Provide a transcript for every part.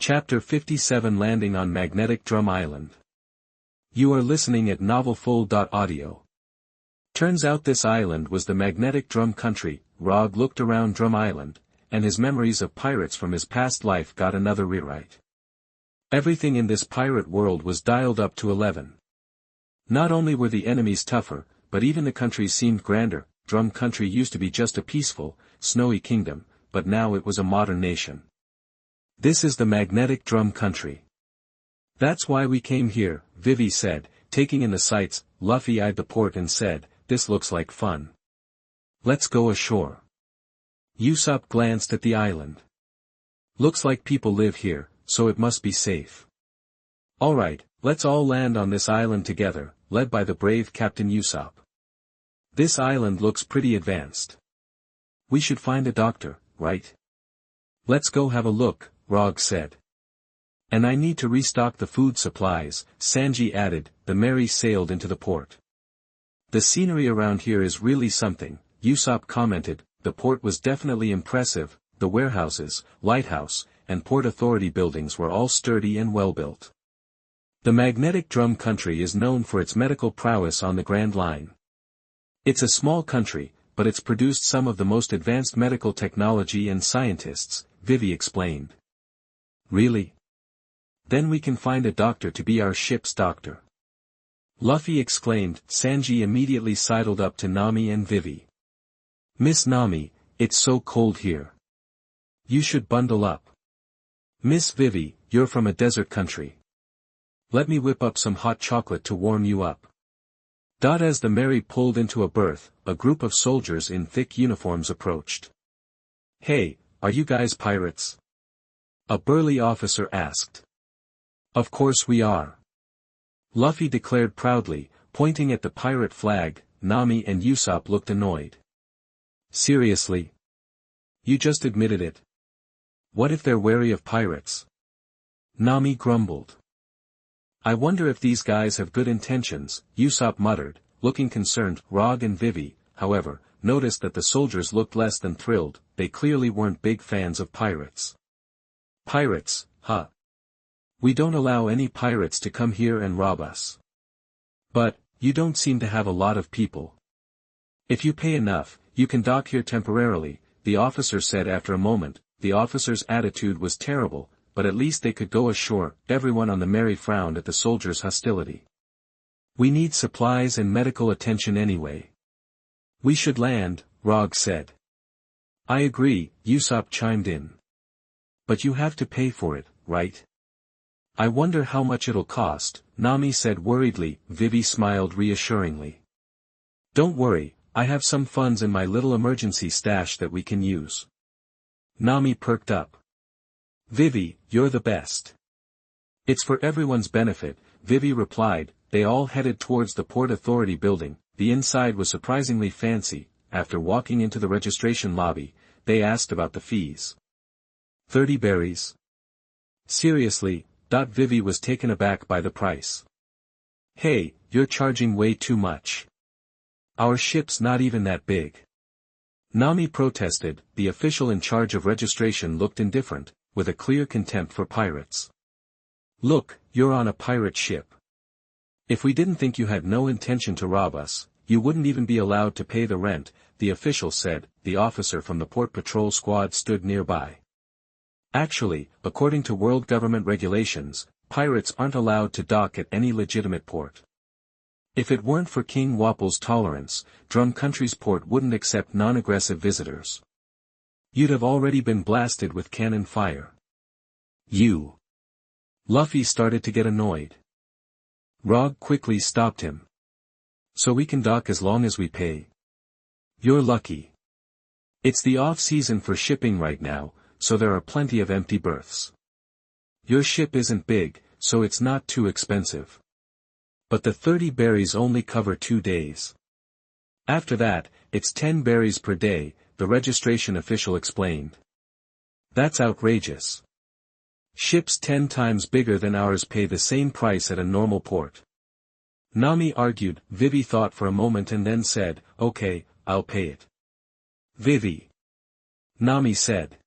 Chapter 57 Landing on Magnetic Drum Island. You are listening at novelfull.audio. Turns out this island was the Magnetic Drum Country. Rog looked around Drum Island, and his memories of pirates from his past life got another rewrite. Everything in this pirate world was dialed up to 11. Not only were the enemies tougher, but even the country seemed grander. Drum Country used to be just a peaceful, snowy kingdom, but now it was a modern nation. This is the Magnetic Drum Country. That's why we came here, Vivi said, taking in the sights. Luffy eyed the port and said, "This looks like fun. Let's go ashore." Usopp glanced at the island. "Looks like people live here, so it must be safe. Alright, let's all land on this island together, led by the brave Captain Usopp. This island looks pretty advanced. We should find a doctor, right? Let's go have a look," Rog said. "And I need to restock the food supplies," Sanji added. The Mary sailed into the port. "The scenery around here is really something," Usopp commented. The port was definitely impressive. The warehouses, lighthouse, and port authority buildings were all sturdy and well built. The Magnetic Drum Country is known for its medical prowess on the Grand Line. It's a small country, but it's produced some of the most advanced medical technology and scientists, Vivi explained. "Really? Then we can find a doctor to be our ship's doctor," Luffy exclaimed. Sanji immediately sidled up to Nami and Vivi. "Miss Nami, it's so cold here. You should bundle up. Miss Vivi, you're from a desert country. Let me whip up some hot chocolate to warm you up." As the Mary pulled into a berth, a group of soldiers in thick uniforms approached. "Hey, are you guys pirates?" a burly officer asked. "Of course we are," Luffy declared proudly, pointing at the pirate flag. Nami and Usopp looked annoyed. "Seriously? You just admitted it. What if they're wary of pirates?" Nami grumbled. "I wonder if these guys have good intentions," Usopp muttered, looking concerned. Rog and Vivi, however, noticed that the soldiers looked less than thrilled. They clearly weren't big fans of pirates. "Pirates, huh? We don't allow any pirates to come here and rob us. But, you don't seem to have a lot of people. If you pay enough, you can dock here temporarily," the officer said after a moment. The officer's attitude was terrible, but at least they could go ashore. Everyone on the Mary frowned at the soldiers' hostility. "We need supplies and medical attention anyway. We should land," Rog said. "I agree," Usopp chimed in. "But you have to pay for it, right? I wonder how much it'll cost," Nami said worriedly. Vivi smiled reassuringly. "Don't worry, I have some funds in my little emergency stash that we can use." Nami perked up. "Vivi, you're the best." "It's for everyone's benefit," Vivi replied. They all headed towards the Port Authority building. The inside was surprisingly fancy. After walking into the registration lobby, they asked about the fees. 30 berries. Seriously? Vivi was taken aback by the price. "Hey, you're charging way too much. Our ship's not even that big." Nami protested. The official in charge of registration looked indifferent, with a clear contempt for pirates. "Look, you're on a pirate ship. If we didn't think you had no intention to rob us, you wouldn't even be allowed to pay the rent," the official said. The officer from the port patrol squad stood nearby. "Actually, according to world government regulations, pirates aren't allowed to dock at any legitimate port. If it weren't for King Wapole's tolerance, Drum Country's port wouldn't accept non-aggressive visitors. You'd have already been blasted with cannon fire." "You." Luffy started to get annoyed. Rog quickly stopped him. "So we can dock as long as we pay? You're lucky. It's the off-season for shipping right now, so there are plenty of empty berths. Your ship isn't big, so it's not too expensive. But the 30 berries only cover 2 days. After that, it's 10 berries per day," the registration official explained. "That's outrageous. Ships 10 times bigger than ours pay the same price at a normal port." Nami argued. Vivi thought for a moment and then said, "Okay, I'll pay it." "Vivi," Nami said.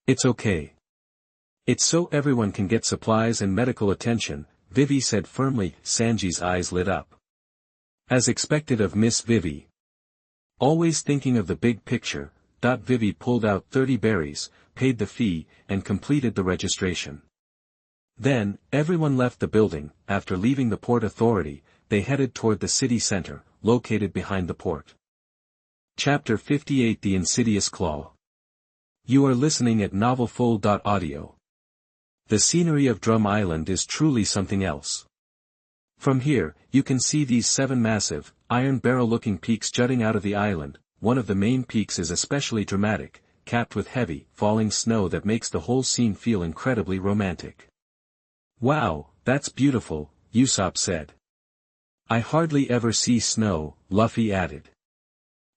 "It's okay. It's so everyone can get supplies and medical attention, Vivi said firmly. Sanji's eyes lit up. As expected of Miss Vivi. Always thinking of the big picture, Vivi pulled out 30 berries, paid the fee, and completed the registration. Then, everyone left the building. After leaving the Port Authority, they headed toward the city center, located behind the port. Chapter 58 The Insidious Claw. You are listening at novelfull.audio. The scenery of Drum Island is truly something else. From here, you can see these 7 massive, iron barrel-looking peaks jutting out of the island. One of the main peaks is especially dramatic, capped with heavy, falling snow that makes the whole scene feel incredibly romantic. Wow, that's beautiful, Usopp said. I hardly ever see snow, Luffy added.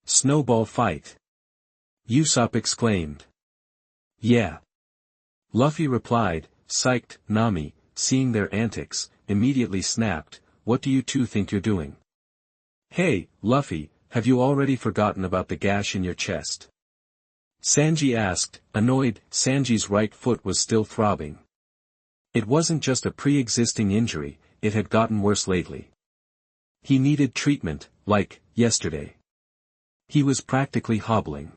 Snowball fight. Usopp exclaimed. Yeah. Luffy replied, psyched. Nami, seeing their antics, immediately snapped, what do you two think you're doing? Hey, Luffy, have you already forgotten about the gash in your chest? Sanji asked, annoyed. Sanji's right foot was still throbbing. It wasn't just a pre-existing injury, it had gotten worse lately. He needed treatment, like, yesterday. He was practically hobbling.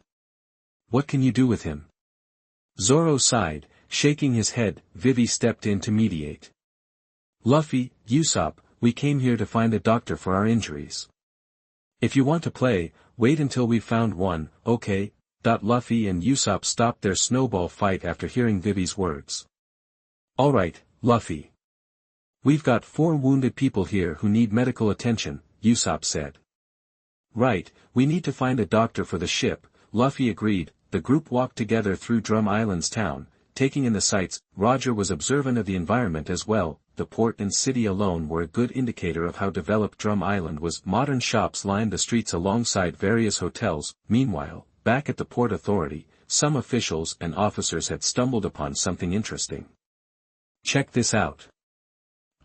What can you do with him? Zoro sighed, shaking his head. Vivi stepped in to mediate. Luffy, Usopp, we came here to find a doctor for our injuries. If you want to play, wait until we've found one, okay? Luffy and Usopp stopped their snowball fight after hearing Vivi's words. Alright, Luffy. We've got 4 wounded people here who need medical attention, Usopp said. Right, we need to find a doctor for the ship, Luffy agreed. The group walked together through Drum Island's town, taking in the sights. Roger was observant of the environment as well. The port and city alone were a good indicator of how developed Drum Island was. Modern shops lined the streets alongside various hotels. Meanwhile, back at the Port Authority, some officials and officers had stumbled upon something interesting. Check this out.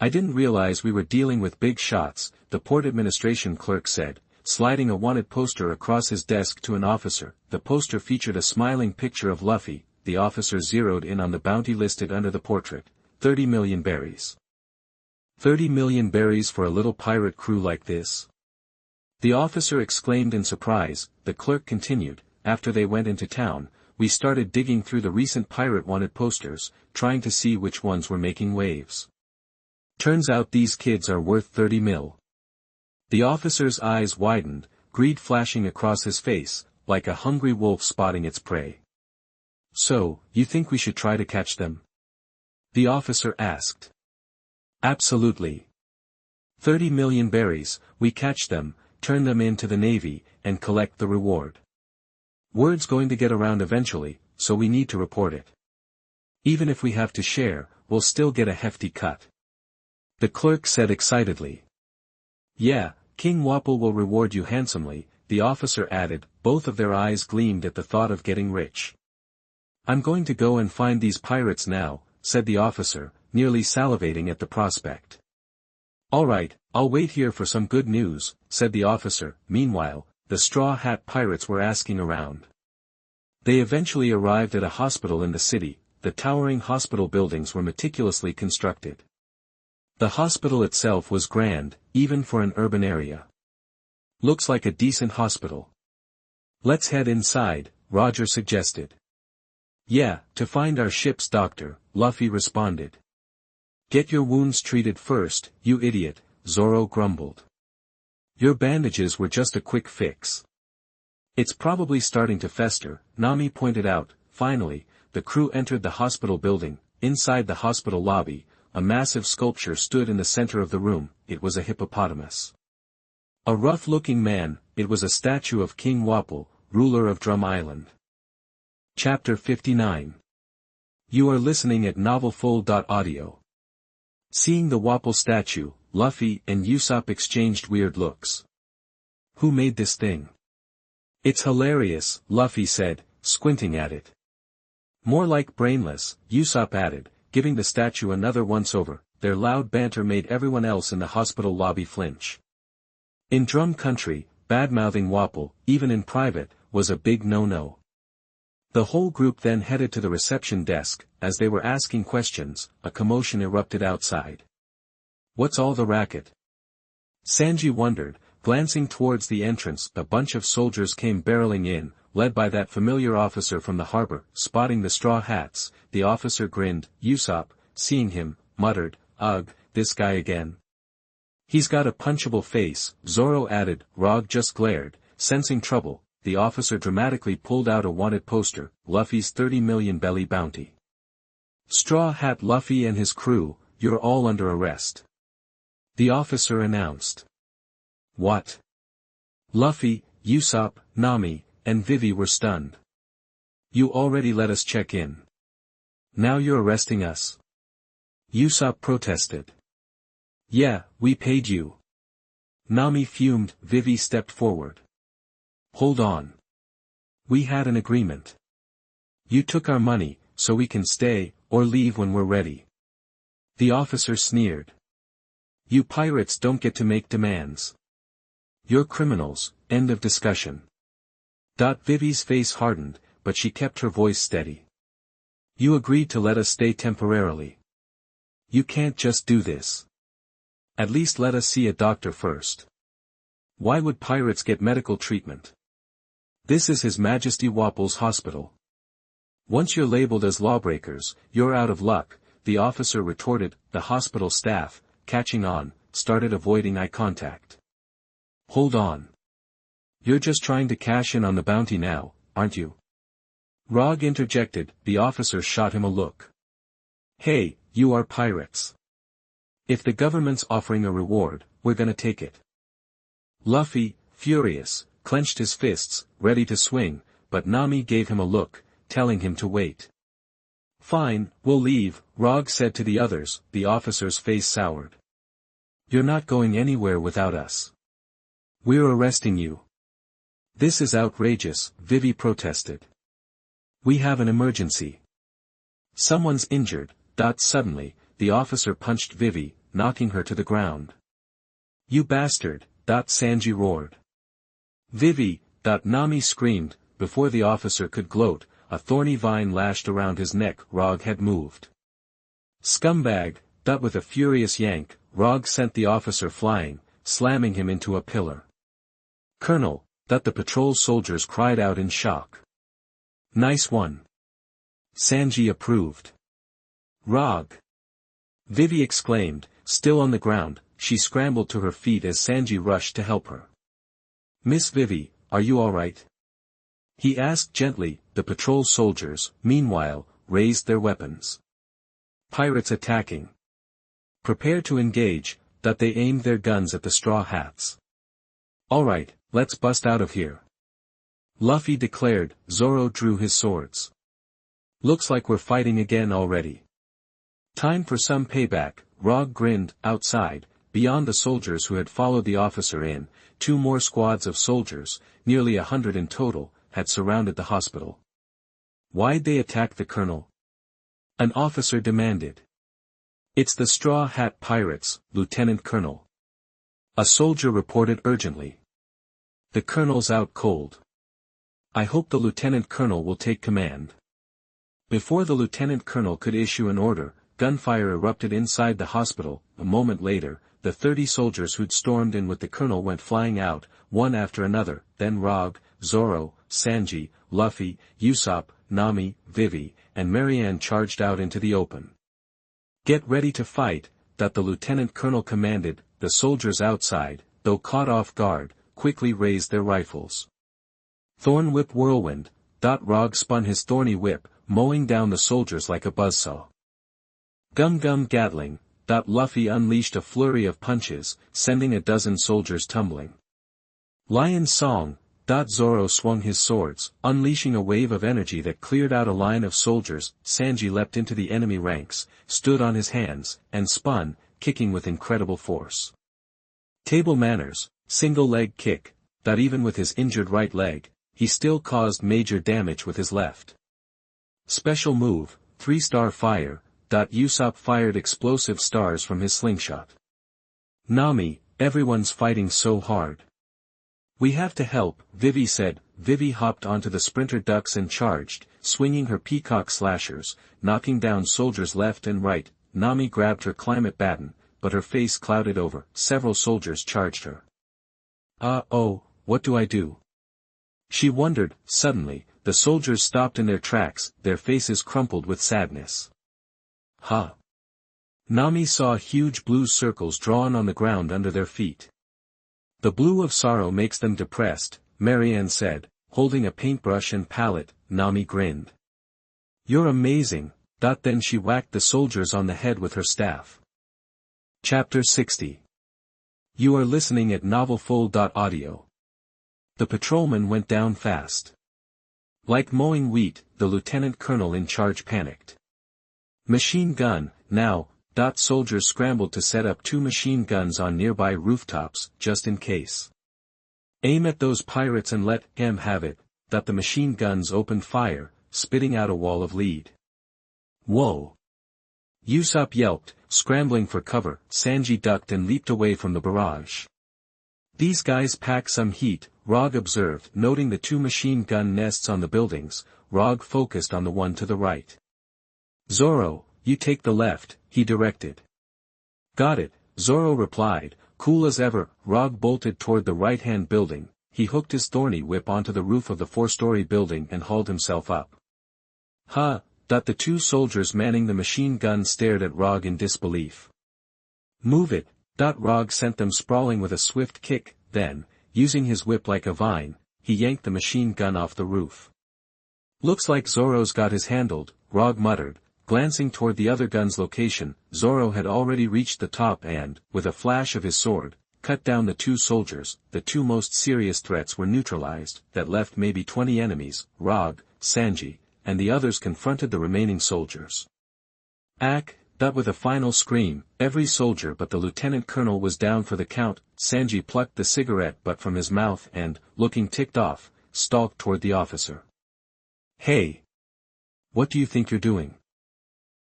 I didn't realize we were dealing with big shots, the port administration clerk said, sliding a wanted poster across his desk to an officer. The poster featured a smiling picture of Luffy. The officer zeroed in on the bounty listed under the portrait, 30 million berries. 30 million berries for a little pirate crew like this? The officer exclaimed in surprise. The clerk continued, after they went into town, we started digging through the recent pirate wanted posters, trying to see which ones were making waves. Turns out these kids are worth 30 mil. The officer's eyes widened, greed flashing across his face, like a hungry wolf spotting its prey. So, you think we should try to catch them? The officer asked. Absolutely. 30 million berries, we catch them, turn them into the navy, and collect the reward. Word's going to get around eventually, so we need to report it. Even if we have to share, we'll still get a hefty cut. The clerk said excitedly. Yeah, King Wapole will reward you handsomely, the officer added. Both of their eyes gleamed at the thought of getting rich. I'm going to go and find these pirates now, said the officer, nearly salivating at the prospect. Alright, I'll wait here for some good news, said the officer. Meanwhile, the Straw Hat Pirates were asking around. They eventually arrived at a hospital in the city. The towering hospital buildings were meticulously constructed. The hospital itself was grand, even for an urban area. Looks like a decent hospital. Let's head inside, Roger suggested. Yeah, to find our ship's doctor, Luffy responded. Get your wounds treated first, you idiot, Zoro grumbled. Your bandages were just a quick fix. It's probably starting to fester, Nami pointed out. Finally, the crew entered the hospital building. Inside the hospital lobby, a massive sculpture stood in the center of the room. It was a hippopotamus. A rough-looking man, it was a statue of King Wapole, ruler of Drum Island. Chapter 59. You are listening at novelfull.audio. Seeing the Wapole statue, Luffy and Usopp exchanged weird looks. Who made this thing? It's hilarious, Luffy said, squinting at it. More like brainless, Usopp added, giving the statue another once-over. Their loud banter made everyone else in the hospital lobby flinch. In Drum Country, bad-mouthing Wapole, even in private, was a big no-no. The whole group then headed to the reception desk. As they were asking questions, a commotion erupted outside. What's all the racket? Sanji wondered, glancing towards the entrance. A bunch of soldiers came barreling in, led by that familiar officer from the harbor. Spotting the straw hats, the officer grinned. Usopp, seeing him, muttered, "Ugh, this guy again. He's got a punchable face," Zoro added. Rog just glared, sensing trouble. The officer dramatically pulled out a wanted poster, Luffy's 30 million belly bounty. "Straw Hat Luffy and his crew, you're all under arrest," the officer announced. "What?" Luffy, Usopp, Nami, and Vivi were stunned. "You already let us check in. Now you're arresting us?" Usopp protested. "Yeah, we paid you." Nami fumed. Vivi stepped forward. "Hold on. We had an agreement. You took our money, so we can stay, or leave when we're ready." The officer sneered. "You pirates don't get to make demands. You're criminals, end of discussion." Vivi's face hardened, but she kept her voice steady. "You agreed to let us stay temporarily. You can't just do this. At least let us see a doctor first. Why would pirates get medical treatment? This is His Majesty Wapole's hospital. Once you're labeled as lawbreakers, you're out of luck," the officer retorted. The hospital staff, catching on, started avoiding eye contact. "Hold on. You're just trying to cash in on the bounty now, aren't you?" Rog interjected. The officer shot him a look. "Hey, you are pirates. If the government's offering a reward, we're gonna take it." Luffy, furious, clenched his fists, ready to swing, but Nami gave him a look, telling him to wait. "Fine, we'll leave," Rog said to the others. The officer's face soured. "You're not going anywhere without us. We're arresting you." "This is outrageous," Vivi protested. "We have an emergency. Someone's injured." Suddenly, the officer punched Vivi, knocking her to the ground. "You bastard," Sanji roared. "Vivi," Nami screamed. Before the officer could gloat, a thorny vine lashed around his neck. Rog had moved. "Scumbag," with a furious yank, Rog sent the officer flying, slamming him into a pillar. "Colonel," the patrol soldiers cried out in shock. "Nice one." Sanji approved. "Rog!" Vivi exclaimed. Still on the ground, she scrambled to her feet as Sanji rushed to help her. "Miss Vivi, are you all right?" he asked gently. The patrol soldiers, meanwhile, raised their weapons. "Pirates attacking. Prepare to engage." They aimed their guns at the straw hats. "All right, let's bust out of here," Luffy declared. Zoro drew his swords. "Looks like we're fighting again already. Time for some payback." Rog grinned. Outside, beyond the soldiers who had followed the officer in, 2 more squads of soldiers, nearly 100 in total, had surrounded the hospital. "Why'd they attack the colonel?" an officer demanded. "It's the Straw Hat Pirates, Lieutenant Colonel," a soldier reported urgently. "The colonel's out cold. I hope the lieutenant colonel will take command." Before the lieutenant colonel could issue an order, gunfire erupted inside the hospital. A moment later, the 30 soldiers who'd stormed in with the colonel went flying out, one after another. Then Rog, Zoro, Sanji, Luffy, Usopp, Nami, Vivi, and Marianne charged out into the open. "Get ready to fight," the lieutenant colonel commanded. The soldiers outside, though caught off guard, quickly raised their rifles. Thorn Whip Whirlwind. Rog spun his thorny whip, mowing down the soldiers like a buzzsaw. Gum Gum Gatling. Luffy unleashed a flurry of punches, sending a dozen soldiers tumbling. Lion Song. Zoro swung his swords, unleashing a wave of energy that cleared out a line of soldiers. Sanji leapt into the enemy ranks, stood on his hands, and spun, kicking with incredible force. Table Manners. Single leg kick. Even with his injured right leg, he still caused major damage with his left. Special move, 3-star fire. Usopp fired explosive stars from his slingshot. Nami, everyone's fighting so hard. "We have to help," Vivi said. Vivi hopped onto the sprinter ducks and charged, swinging her peacock slashers, knocking down soldiers left and right. Nami grabbed her climate baton, but her face clouded over. Several soldiers charged her. Oh, what do I do? She wondered. Suddenly, the soldiers stopped in their tracks, their faces crumpled with sadness. Huh? Nami saw huge blue circles drawn on the ground under their feet. The blue of sorrow makes them depressed, Marianne said, holding a paintbrush and palette. Nami grinned. You're amazing. Then she whacked the soldiers on the head with her staff. Chapter 60. You are listening at novelfull.audio. The patrolman went down fast. Like mowing wheat, the lieutenant colonel in charge panicked. Machine gun, now. Soldiers scrambled to set up 2 machine guns on nearby rooftops, just in case. Aim at those pirates and let him have it. The machine guns opened fire, spitting out a wall of lead. Whoa! Usopp yelped, scrambling for cover. Sanji ducked and leaped away from the barrage. These guys pack some heat, Rog observed, noting the 2 machine gun nests on the buildings. Rog focused on the one to the right. Zoro, you take the left, he directed. Got it, Zoro replied, cool as ever. Rog bolted toward the right-hand building. He hooked his thorny whip onto the roof of the 4-story building and hauled himself up. Huh? The 2 soldiers manning the machine gun stared at Rog in disbelief. Move it. Rog sent them sprawling with a swift kick, then, using his whip like a vine, he yanked the machine gun off the roof. Looks like Zoro's got his handled, Rog muttered, glancing toward the other gun's location. Zoro had already reached the top and, with a flash of his sword, cut down the 2 soldiers. The 2 most serious threats were neutralized. That left maybe 20 enemies. Rog, Sanji, and the others confronted the remaining soldiers. With a final scream, every soldier but the lieutenant colonel was down for the count. Sanji plucked the cigarette butt from his mouth and, looking ticked off, stalked toward the officer. Hey! What do you think you're doing?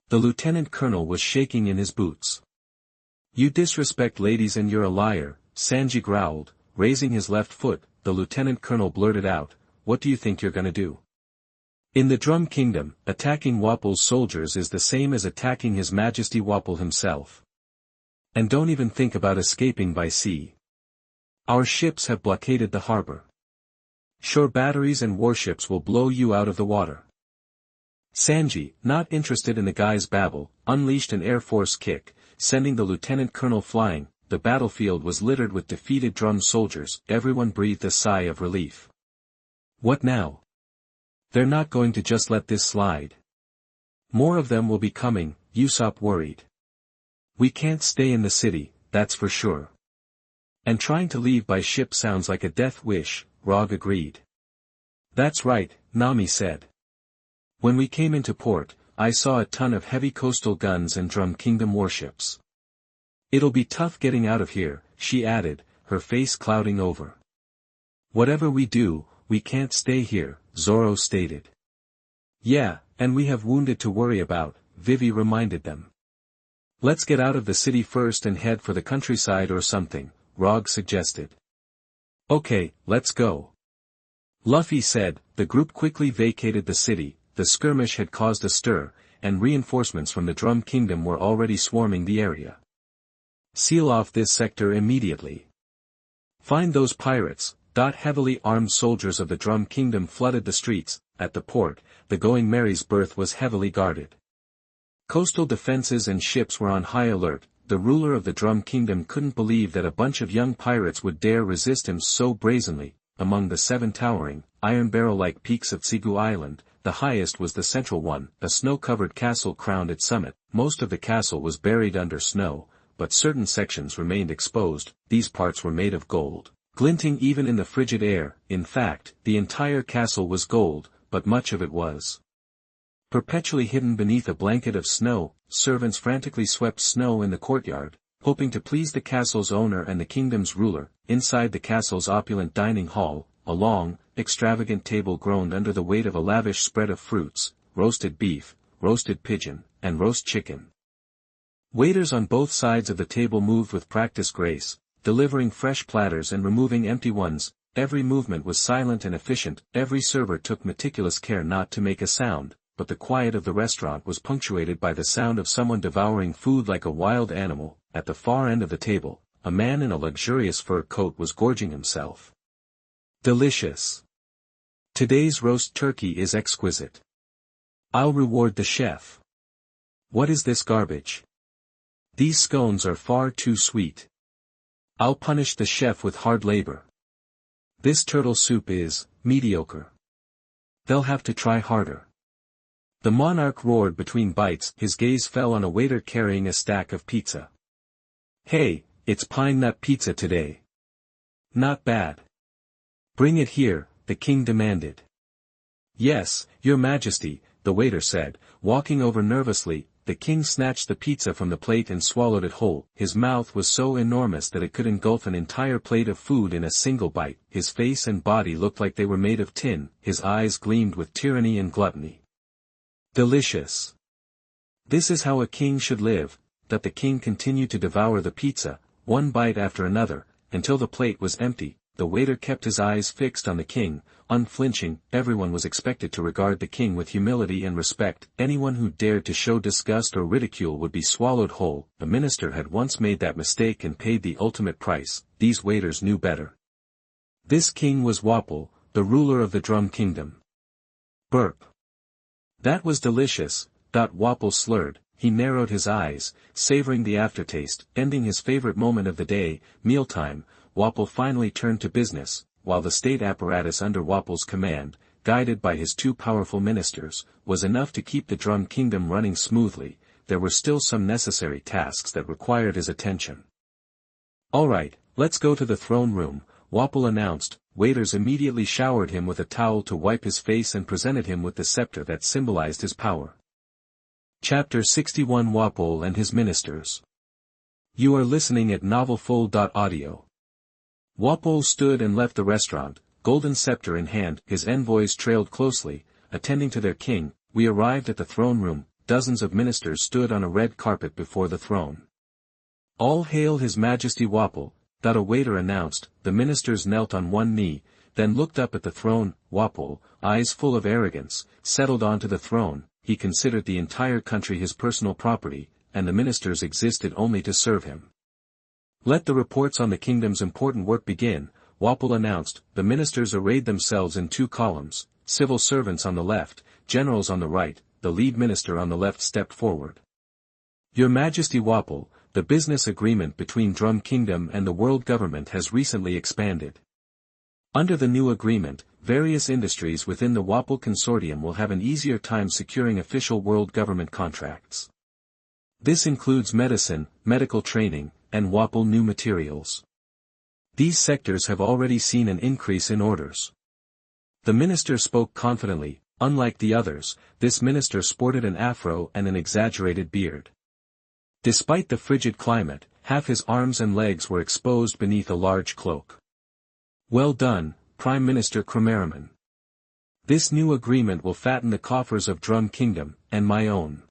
The lieutenant colonel was shaking in his boots. You disrespect ladies and you're a liar, Sanji growled, raising his left foot. The lieutenant colonel blurted out, what do you think you're gonna do? In the Drum Kingdom, attacking Wapole's soldiers is the same as attacking His Majesty Wapole himself. And don't even think about escaping by sea. Our ships have blockaded the harbor. Shore batteries and warships will blow you out of the water. Sanji, not interested in the guy's babble, unleashed an Air Force kick, sending the lieutenant colonel flying. The battlefield was littered with defeated drum soldiers. Everyone breathed a sigh of relief. What now? They're not going to just let this slide. More of them will be coming, Usopp worried. We can't stay in the city, that's for sure. And trying to leave by ship sounds like a death wish, Rog agreed. That's right, Nami said. When we came into port, I saw a ton of heavy coastal guns and Drum Kingdom warships. It'll be tough getting out of here, she added, her face clouding over. Whatever we do, we can't stay here, Zoro stated. Yeah, and we have wounded to worry about, Vivi reminded them. Let's get out of the city first and head for the countryside or something, Rog suggested. Okay, let's go. Luffy said. The group quickly vacated the city. The skirmish had caused a stir, and reinforcements from the Drum Kingdom were already swarming the area. Seal off this sector immediately. Find those pirates. Heavily armed soldiers of the Drum Kingdom flooded the streets. At the port, the Going Mary's berth was heavily guarded. Coastal defenses and ships were on high alert. The ruler of the Drum Kingdom couldn't believe that a bunch of young pirates would dare resist him so brazenly. Among the 7 towering, iron barrel-like peaks of Tsugu Island, the highest was the central one, a snow-covered castle crowned its summit. Most of the castle was buried under snow, but certain sections remained exposed. These parts were made of gold, glinting even in the frigid air. In fact, the entire castle was gold, but much of it was perpetually hidden beneath a blanket of snow. Servants frantically swept snow in the courtyard, hoping to please the castle's owner and the kingdom's ruler. Inside the castle's opulent dining hall, a long, extravagant table groaned under the weight of a lavish spread of fruits, roasted beef, roasted pigeon, and roast chicken. Waiters on both sides of the table moved with practiced grace, delivering fresh platters and removing empty ones. every movement was silent and efficient, every server took meticulous care not to make a sound, but the quiet of the restaurant was punctuated by the sound of someone devouring food like a wild animal. At the far end of the table, a man in a luxurious fur coat was gorging himself. Delicious. Today's roast turkey is exquisite. I'll reward the chef. What is this garbage? These scones are far too sweet. I'll punish the chef with hard labor. This turtle soup is mediocre. They'll have to try harder. The monarch roared between bites. His gaze fell on a waiter carrying a stack of pizza. Hey, it's pine nut pizza today. Not bad. Bring it here, the king demanded. Yes, your majesty, the waiter said, walking over nervously. The king snatched the pizza from the plate and swallowed it whole. His mouth was so enormous that it could engulf an entire plate of food in a single bite. His face and body looked like they were made of tin. His eyes gleamed with tyranny and gluttony. Delicious. This is how a king should live. That the king continued to devour the pizza, one bite after another, until the plate was empty. The waiter kept his eyes fixed on the king, unflinching. Everyone was expected to regard the king with humility and respect. Anyone who dared to show disgust or ridicule would be swallowed whole. The minister had once made that mistake and paid the ultimate price. These waiters knew better. This king was Wapole, the ruler of the Drum Kingdom. Burp. That was delicious. Wapole slurred. He narrowed his eyes, savoring the aftertaste. Ending his favorite moment of the day, mealtime, Wapole finally turned to business. While the state apparatus under Wapole's command, guided by his two powerful ministers, was enough to keep the Drum Kingdom running smoothly, there were still some necessary tasks that required his attention. All right, let's go to the throne room, Wapole announced. Waiters immediately showered him with a towel to wipe his face and presented him with the scepter that symbolized his power. Chapter 61 Wapole and his Ministers. You are listening at novelfull.audio. Wapole stood and left the restaurant, golden scepter in hand. His envoys trailed closely, attending to their king. We arrived at the throne room. Dozens of ministers stood on a red carpet before the throne. All hail His Majesty Wapole, a waiter announced. The ministers knelt on one knee, then looked up at the throne. Wapole, eyes full of arrogance, settled onto the throne. He considered the entire country his personal property, and the ministers existed only to serve him. Let the reports on the kingdom's important work begin, Wapole announced. The ministers arrayed themselves in two columns, civil servants on the left, generals on the right. The lead minister on the left stepped forward. Your Majesty Wapole, the business agreement between Drum Kingdom and the world government has recently expanded. Under the new agreement, various industries within the Wapole consortium will have an easier time securing official world government contracts. This includes medicine, medical training, and Wapole new materials. These sectors have already seen an increase in orders. The minister spoke confidently. Unlike the others, this minister sported an afro and an exaggerated beard. Despite the frigid climate, half his arms and legs were exposed beneath a large cloak. Well done, Prime Minister Cromeraman. This new agreement will fatten the coffers of Drum Kingdom, and my own.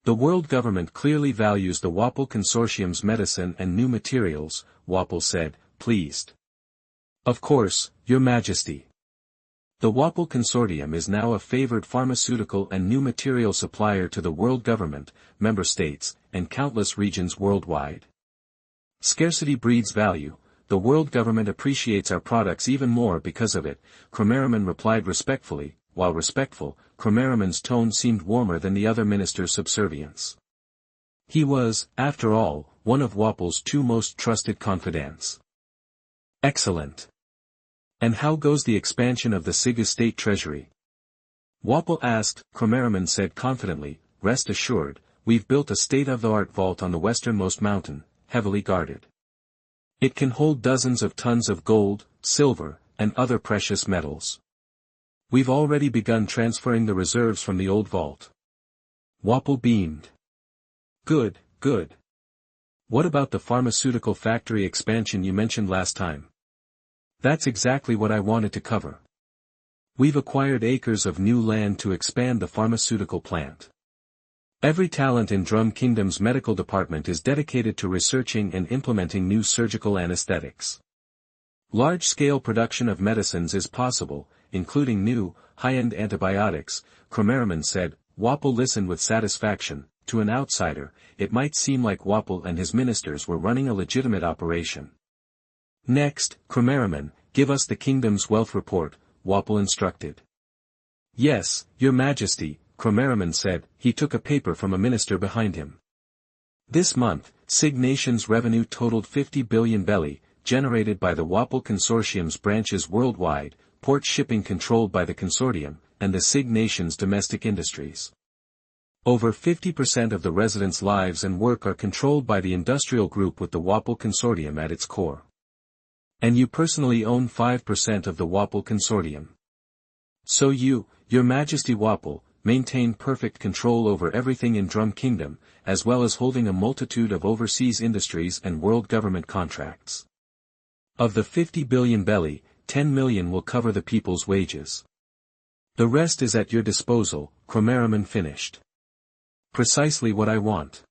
The world government clearly values the Wapole Consortium's medicine and new materials, Wapole said, pleased. Of course, Your Majesty. The Wapole Consortium is now a favored pharmaceutical and new material supplier to the world government, member states, and countless regions worldwide. Scarcity breeds value. The world government appreciates our products even more because of it, Cromeraman replied respectfully. While respectful, Cromeraman's tone seemed warmer than the other minister's subservience. He was, after all, one of Wapole's two most trusted confidants. Excellent. And how goes the expansion of the Siga state treasury? Wapole asked. Cromeraman said confidently, rest assured, we've built a state-of-the-art vault on the westernmost mountain, heavily guarded. It can hold dozens of tons of gold, silver, and other precious metals. We've already begun transferring the reserves from the old vault. Wapole beamed. Good, good. What about the pharmaceutical factory expansion you mentioned last time? That's exactly what I wanted to cover. We've acquired acres of new land to expand the pharmaceutical plant. Every talent in Drum Kingdom's medical department is dedicated to researching and implementing new surgical anesthetics. Large-scale production of medicines is possible, including new, high-end antibiotics, Cromerman said. Wapole listened with satisfaction. To an outsider, it might seem like Wapole and his ministers were running a legitimate operation. Next, Cromerman, give us the kingdom's wealth report, Wapole instructed. Yes, Your Majesty, Cromerman said. He took a paper from a minister behind him. This month, SIG Nation's revenue totaled 50 billion belly, generated by the Wapole Consortium's branches worldwide, port shipping controlled by the consortium, and the SIG Nation's domestic industries. Over 50% of the residents' lives and work are controlled by the industrial group with the Wapole Consortium at its core. And you personally own 5% of the Wapole Consortium. So you, Your Majesty Wapole, maintain perfect control over everything in Drum Kingdom, as well as holding a multitude of overseas industries and world government contracts. Of the 50 billion belly, 10 million will cover the people's wages. The rest is at your disposal, Cromerman finished. Precisely what I want.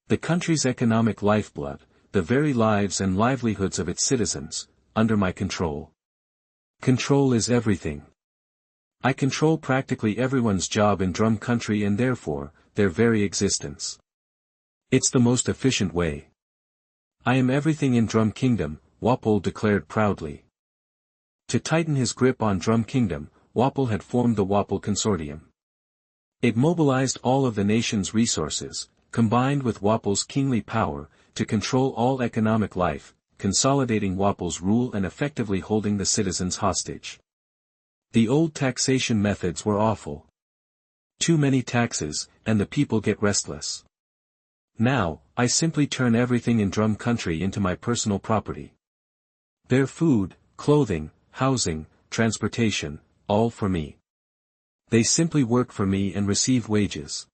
The country's economic lifeblood, the very lives and livelihoods of its citizens, under my control. Control is everything. I control practically everyone's job in Drum Country and therefore, their very existence. It's the most efficient way. I am everything in Drum Kingdom, Wapole declared proudly. To tighten his grip on Drum Kingdom, Wapole had formed the Wapole Consortium. It mobilized all of the nation's resources, combined with Wapole's kingly power, to control all economic life, consolidating Wapole's rule and effectively holding the citizens hostage. The old taxation methods were awful. Too many taxes, and the people get restless. Now, I simply turn everything in Drum Country into my personal property. Their food, clothing, housing, transportation, all for me. They simply work for me and receive wages.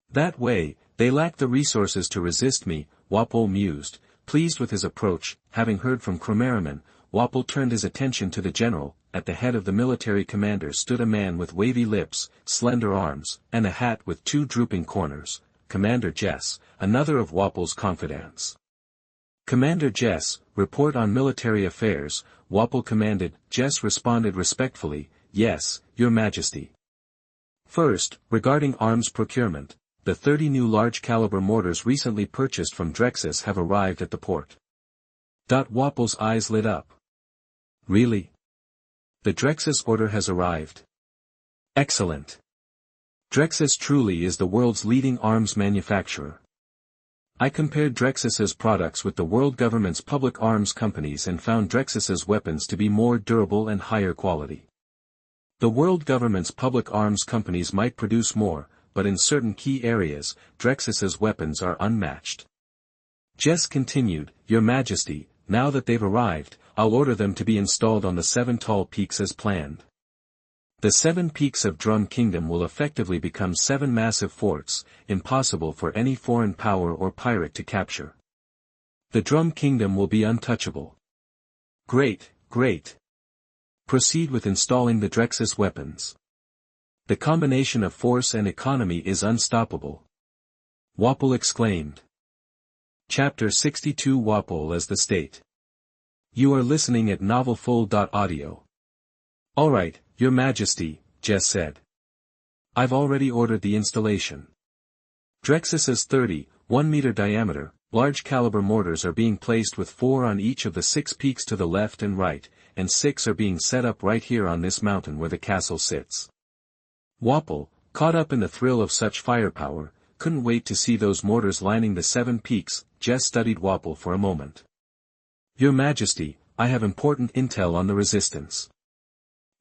That way, they lack the resources to resist me, Wapole mused, pleased with his approach. Having heard from Cromerman, Wapole turned his attention to the general. At the head of the military commanders stood a man with wavy lips, slender arms, and a hat with two drooping corners, Commander Jess, another of Wapole's confidants. Commander Jess, report on military affairs, Wapole commanded. Jess responded respectfully, yes, Your Majesty. First, regarding arms procurement, the 30 new large-caliber mortars recently purchased from Drexus have arrived at the port. Wapole's eyes lit up. Really? The Drexus order has arrived. Excellent. Drexus truly is the world's leading arms manufacturer. I compared Drexus's products with the world government's public arms companies and found Drexus's weapons to be more durable and higher quality. The world government's public arms companies might produce more, but in certain key areas, Drexus's weapons are unmatched. Jess continued, Your Majesty, now that they've arrived, I'll order them to be installed on the 7 tall peaks as planned. The 7 peaks of Drum Kingdom will effectively become 7 massive forts, impossible for any foreign power or pirate to capture. The Drum Kingdom will be untouchable. Great, great. Proceed with installing the Drexus weapons. The combination of force and economy is unstoppable. Wapole exclaimed. Chapter 62 Wapole as the State. You are listening at novelfull.audio. Alright, Your Majesty, Jess said. I've already ordered the installation. Drexus's 30, 1-meter diameter, large-caliber mortars are being placed with 4 on each of the 6 peaks to the left and right, and 6 are being set up right here on this mountain where the castle sits. Wapole, caught up in the thrill of such firepower, couldn't wait to see those mortars lining the 7 peaks. Jess studied Wapole for a moment. Your Majesty, I have important intel on the resistance.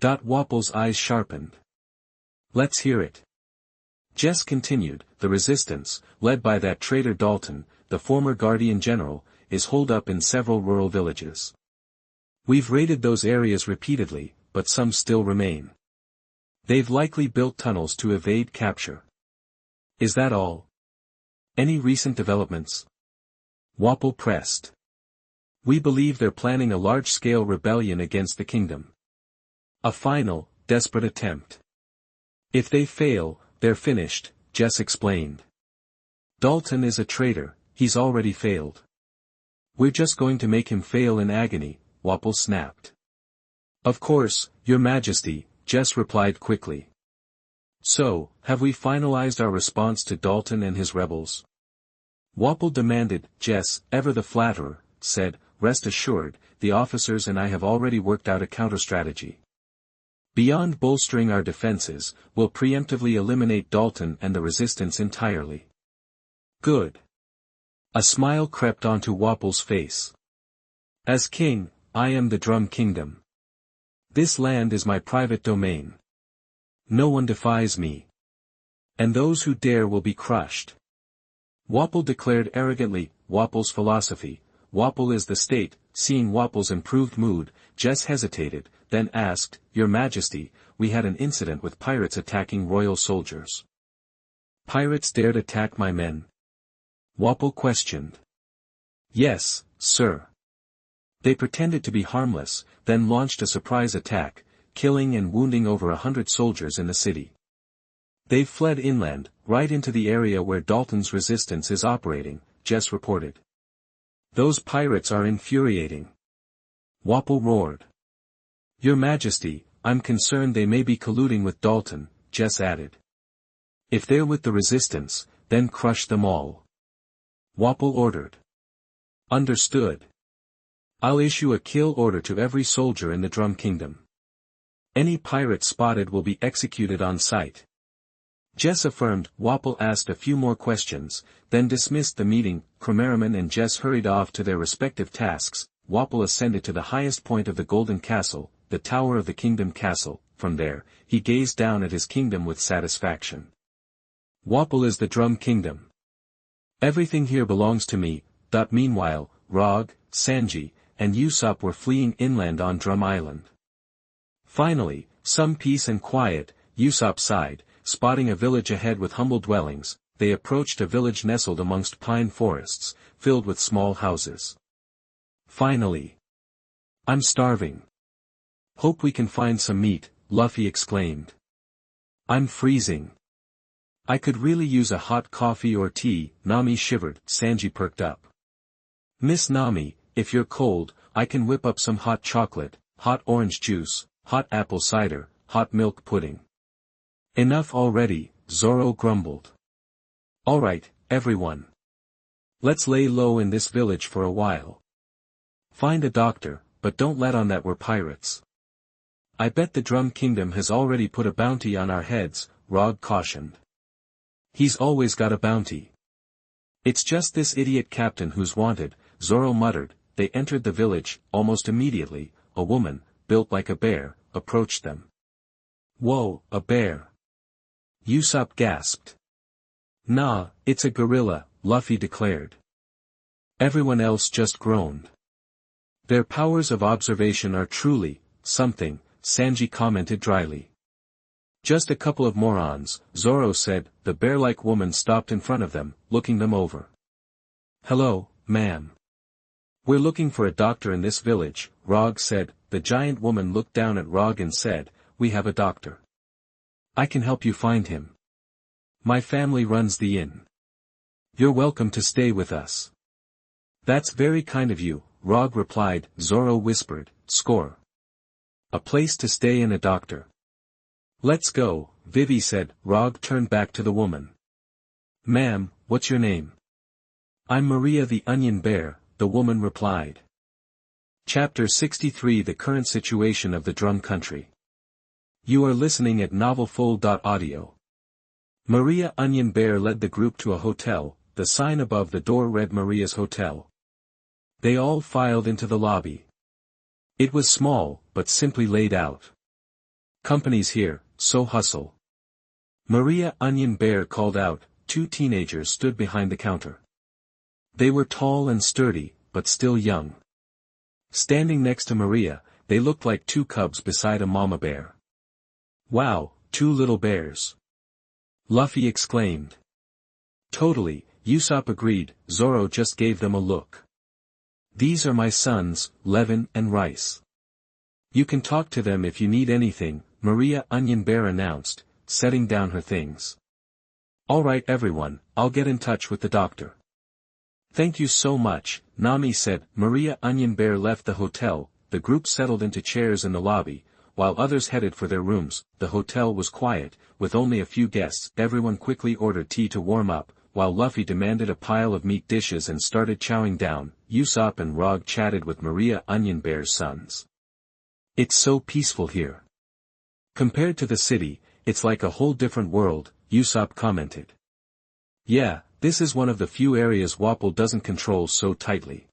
Wapole's eyes sharpened. Let's hear it. Jess continued, the resistance, led by that traitor Dalton, the former Guardian General, is holed up in several rural villages. We've raided those areas repeatedly, but some still remain. They've likely built tunnels to evade capture. Is that all? Any recent developments? Wapole pressed. We believe they're planning a large-scale rebellion against the kingdom. A final, desperate attempt. If they fail, they're finished, Jess explained. Dalton is a traitor, he's already failed. We're just going to make him fail in agony, Wapole snapped. Of course, Your Majesty, Jess replied quickly. So, have we finalized our response to Dalton and his rebels? Wapole demanded. Jess, ever the flatterer, said, rest assured, the officers and I have already worked out a counter-strategy. Beyond bolstering our defenses, we'll preemptively eliminate Dalton and the resistance entirely. Good. A smile crept onto Wapole's face. As king, I am the Drum Kingdom. This land is my private domain. No one defies me. And those who dare will be crushed. Wapole declared arrogantly. Wapole's philosophy. Wapole is the state. Seeing Wapole's improved mood, Jess hesitated, then asked, Your Majesty, we had an incident with pirates attacking royal soldiers. Pirates dared attack my men? Wapole questioned. Yes, sir. They pretended to be harmless, then launched a surprise attack, killing and wounding over 100 soldiers in the city. They've fled inland, right into the area where Dalton's resistance is operating, Jess reported. Those pirates are infuriating. Wapole roared. Your Majesty, I'm concerned they may be colluding with Dalton, Jess added. If they're with the resistance, then crush them all. Wapole ordered. Understood. I'll issue a kill order to every soldier in the Drum Kingdom. Any pirate spotted will be executed on sight. Jess affirmed. Wapole asked a few more questions, then dismissed the meeting. Cromeraman and Jess hurried off to their respective tasks. Wapole ascended to the highest point of the Golden Castle, the Tower of the Kingdom Castle. From there, he gazed down at his kingdom with satisfaction. Wapole is the Drum Kingdom. Everything here belongs to me. Meanwhile, Rog, Sanji, and Usopp were fleeing inland on Drum Island. Finally, some peace and quiet, Usopp sighed. Spotting a village ahead with humble dwellings, they approached a village nestled amongst pine forests, filled with small houses. Finally. I'm starving. Hope we can find some meat, Luffy exclaimed. I'm freezing. I could really use a hot coffee or tea, Nami shivered. Sanji perked up. Miss Nami, if you're cold, I can whip up some hot chocolate, hot orange juice, hot apple cider, hot milk pudding. Enough already, Zoro grumbled. Alright, everyone. Let's lay low in this village for a while. Find a doctor, but don't let on that we're pirates. I bet the Drum Kingdom has already put a bounty on our heads, Rog cautioned. He's always got a bounty. It's just this idiot captain who's wanted, Zoro muttered. They entered the village. Almost immediately, a woman, built like a bear, approached them. Whoa, a bear. Usopp gasped. Nah, it's a gorilla, Luffy declared. Everyone else just groaned. Their powers of observation are truly something, Sanji commented dryly. Just a couple of morons, Zoro said. The bear-like woman stopped in front of them, looking them over. Hello, ma'am. We're looking for a doctor in this village, Rog said. The giant woman looked down at Rog and said, We have a doctor. I can help you find him. My family runs the inn. You're welcome to stay with us. That's very kind of you, Rog replied. Zoro whispered, Score. A place to stay and a doctor. Let's go, Vivi said. Rog turned back to the woman. Ma'am, what's your name? I'm Maria the Onion Bear, the woman replied. Chapter 63 The Current Situation of the Drum Country. You are listening at novelfull.audio. Maria Onion Bear led the group to a hotel. The sign above the door read Maria's Hotel. They all filed into the lobby. It was small, but simply laid out. Company's here, so hustle. Maria Onion Bear called out. Two teenagers stood behind the counter. They were tall and sturdy, but still young. Standing next to Maria, they looked like two cubs beside a mama bear. Wow, two little bears. Luffy exclaimed. Totally, Usopp agreed. Zoro just gave them a look. These are my sons, Levin and Rice. You can talk to them if you need anything, Maria Onion Bear announced, setting down her things. Alright everyone, I'll get in touch with the doctor. Thank you so much, Nami said. Maria Onion Bear left the hotel, the group settled into chairs in the lobby, while others headed for their rooms. The hotel was quiet, with only a few guests. Everyone quickly ordered tea to warm up, while Luffy demanded a pile of meat dishes and started chowing down. Usopp and Rog chatted with Maria Onion Bear's sons. "It's so peaceful here. Compared to the city, it's like a whole different world," Usopp commented. "Yeah, this is one of the few areas Wapole doesn't control so tightly.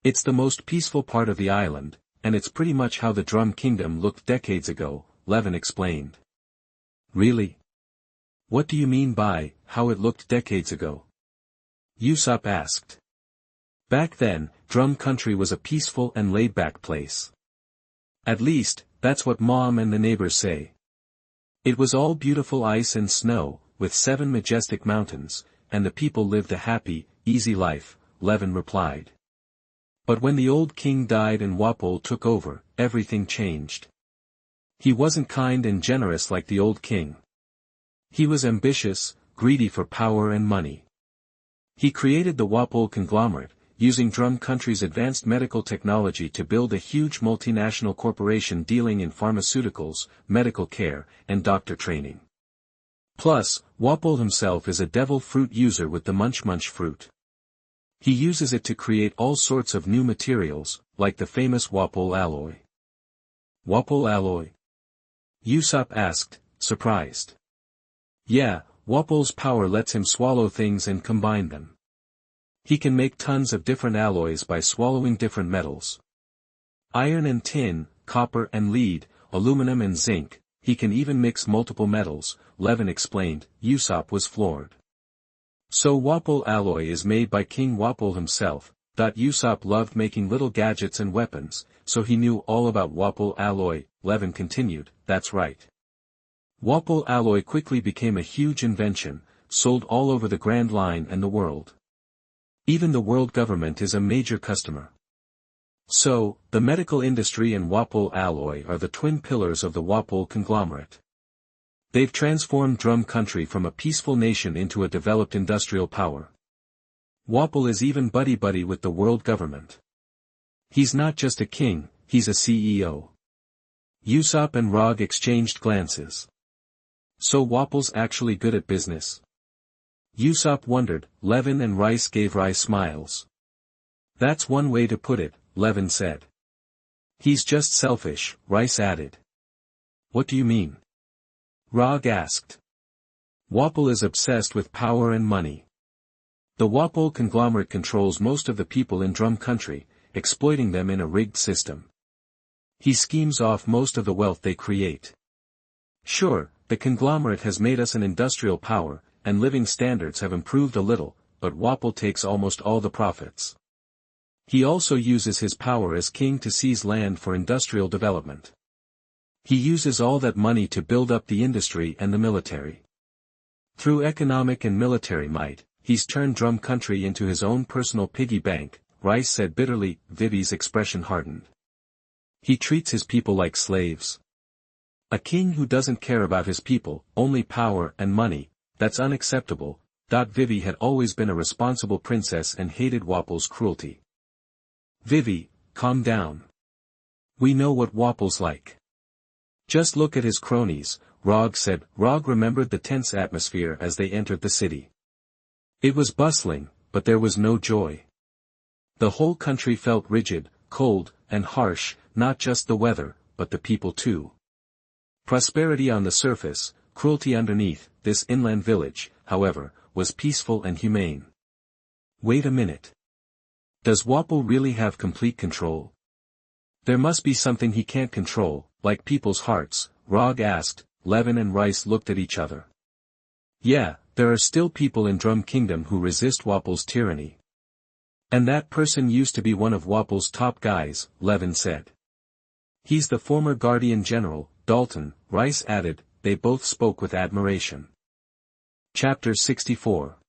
It's the most peaceful part of the island, and it's pretty much how the Drum Kingdom looked decades ago," Levin explained. "Really? What do you mean by, how it looked decades ago?" Usopp asked. "Back then, Drum Country was a peaceful and laid-back place. At least, that's what Mom and the neighbors say. It was all beautiful ice and snow, with 7 majestic mountains, and the people lived a happy, easy life," Levin replied. "But when the old king died and Wapole took over, everything changed. He wasn't kind and generous like the old king. He was ambitious, greedy for power and money. He created the Wapole conglomerate, using Drum Country's advanced medical technology to build a huge multinational corporation dealing in pharmaceuticals, medical care, and doctor training. Plus, Wapole himself is a devil fruit user with the Munch Munch fruit. He uses it to create all sorts of new materials, like the famous Wapole alloy." "Wapole alloy?" Usopp asked, surprised. "Yeah, Wapole's power lets him swallow things and combine them. He can make tons of different alloys by swallowing different metals. Iron and tin, copper and lead, aluminum and zinc, he can even mix multiple metals," Levin explained. Usopp was floored. "So Wapole alloy is made by King Wapole himself." Usopp loved making little gadgets and weapons, so he knew all about Wapole alloy. Levin continued, "That's right. Wapole alloy quickly became a huge invention, sold all over the Grand Line and the world. Even the world government is a major customer. So, the medical industry and Wapole alloy are the twin pillars of the Wapole conglomerate. They've transformed Drum Country from a peaceful nation into a developed industrial power. Wapole is even buddy-buddy with the world government. He's not just a king, he's a CEO." Usopp and Rog exchanged glances. "So Wapole's actually good at business?" Usopp wondered. Levin and Rice gave wry smiles. "That's one way to put it," Levin said. "He's just selfish," Rice added. "What do you mean?" Rog asked. "Wapole is obsessed with power and money. The Wapole conglomerate controls most of the people in Drum Country, exploiting them in a rigged system. He schemes off most of the wealth they create. Sure, the conglomerate has made us an industrial power, and living standards have improved a little, but Wapole takes almost all the profits. He also uses his power as king to seize land for industrial development. He uses all that money to build up the industry and the military. Through economic and military might, he's turned Drum Country into his own personal piggy bank," Rice said bitterly. Vivi's expression hardened. "He treats his people like slaves. A king who doesn't care about his people, only power and money, that's unacceptable." Vivi had always been a responsible princess and hated Wapole's cruelty. "Vivi, calm down. We know what Wapole's like. Just look at his cronies," Rog said. Rog remembered the tense atmosphere as they entered the city. It was bustling, but there was no joy. The whole country felt rigid, cold, and harsh, not just the weather, but the people too. Prosperity on the surface, cruelty underneath. This inland village, however, was peaceful and humane. "Wait a minute. Does Wapole really have complete control? There must be something he can't control, like people's hearts," Rog asked. Levin and Rice looked at each other. "Yeah, there are still people in Drum Kingdom who resist Wapole's tyranny. And that person used to be one of Wapole's top guys," Levin said. "He's the former Guardian General, Dalton," Rice added. They both spoke with admiration. Chapter 64.